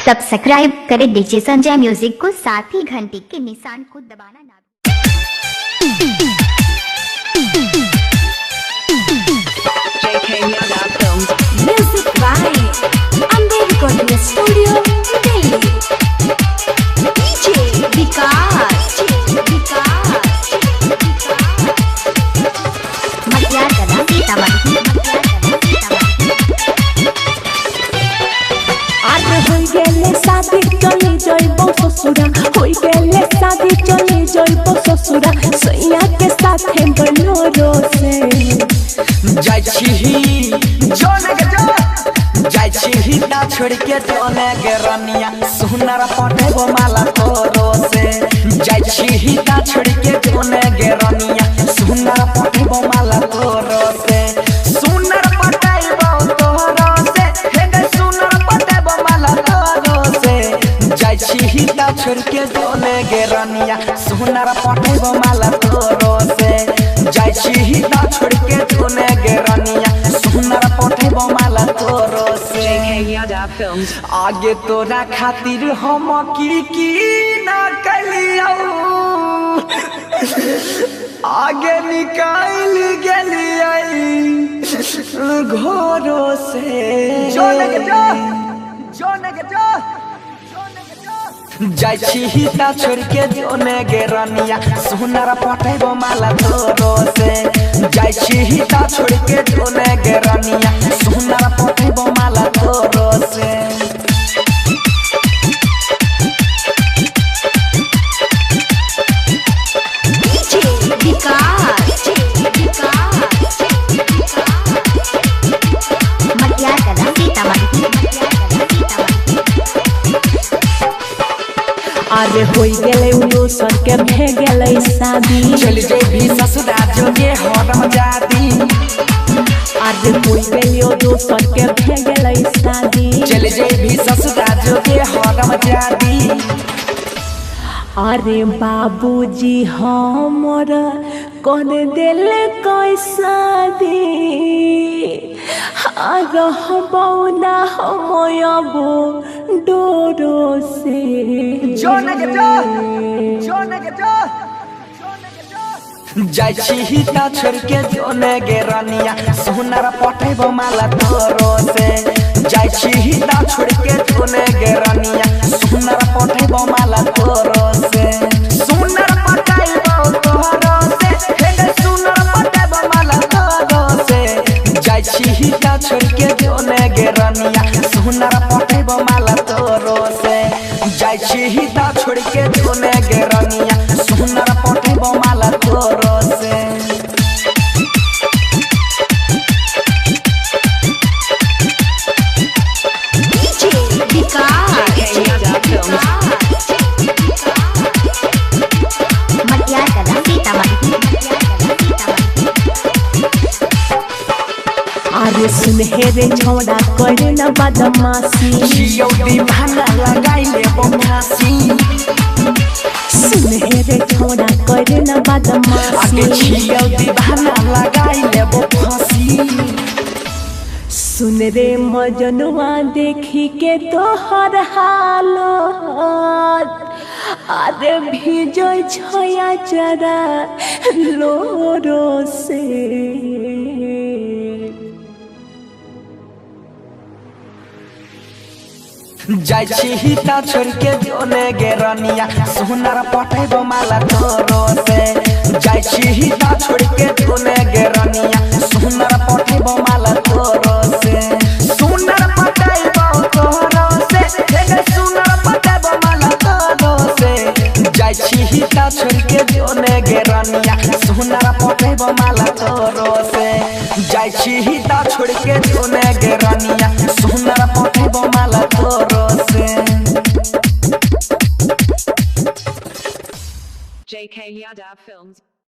Subscribe करें DJ Sanjay music को, साथ ही घंटी के निशान को दबाना ना Music by Amber Recording Studio, Delhi. DJ विकास मटियार कला सीतामढ़ी। आज होई गेले शादी चली जाइबो ससुरा, होई गेले शादी चली जाइबो ससुरा, सैया के साथे बनोरो से जाय छी ना छोड़ के जोने के रनिया सुनर पटेबो माला तोरो से। जाय छी ना छोड़ के जोने के रनिया सुनर पटेबो माला तोरो से। सुनर पटेबो तोरो से, हे गे सुनर पटेबो माला तोरो से। जाय छी ना छोड़ के जोने के रनिया सुनर पटेबो माला तोरो से। जाय छी ना छोड़ के जोने के रनिया सुनर पटेबो माला तोरो से। आगे तोरा खातिर हम की ना कलियो, आगे निकाल गेलियै घरों से। जाय छी ता छोड़ के जोने गे रनिया सुनर पटेबो माला तोरो से। जाय छी ता छोड़ के जोने गे रनिया सुनर पटेबो माला तोरो से। DJ विकास मटियार कला सीतामढ़ी। अरे होई गेले उनो सर के भे गेले शादी, चल जेबी ससुरा जोगे हरम जादी। अरे होई गेले उनो सर के भे गेले शादी, चल जेबी ससुरा जोगे हरम जादी। अरे बाबूजी हमर कर देले कैसा दी, रहबो ना हमयबो डोरो से। जाय छी ता छोड़ के जोने गे रनिया सुनर पटेबो माला तोरो से। जाय छी ता छोड़ के जोने गे रनिया सुनर पटेबो माला तोरो से। सुनर पटेबो तोरो से, हे गे सुनर पटेबो माला तोरो से। जाय छी ता छोड़ के जोने गे रनिया सुनर पटेबो माला तोरो से। जाय छी ता छोड़ के जोने गे रनिया सुनर पटेबो माला तोरो से। DJ विकास मटियार कला सीतामढ़ी। अरे सुनहेरे छोड़ा करे न बदमाशी, जियो दीवाना लगाई ले बंधासी। सुनहेरे छोड़ा करे न बदमाशी, आगे जियो दीवाना लगाई ले बंधासी। सुन रे मजनुआ देखी के तोहर हालत, अरे भीजो छया चरा लोरो से। जाय छी ता छोड़ के जोने गे रनिया सुनर पटेबो माला तोरो से। जाय छी ता छोड़ के जोने गे रनिया सुनर पटेबो माला तोरो से। सुनर पटेबो तोरो से, हे गे सुनर पटेबो माला तोरो से। जाय छी ता छोड़ के जोने गे रनिया सुनर पटेबो माला तोरो से। जाय छी ता छोड़ के जोने गे रनिया सुनर पटेबो माला तोरो से। JK Yadav Films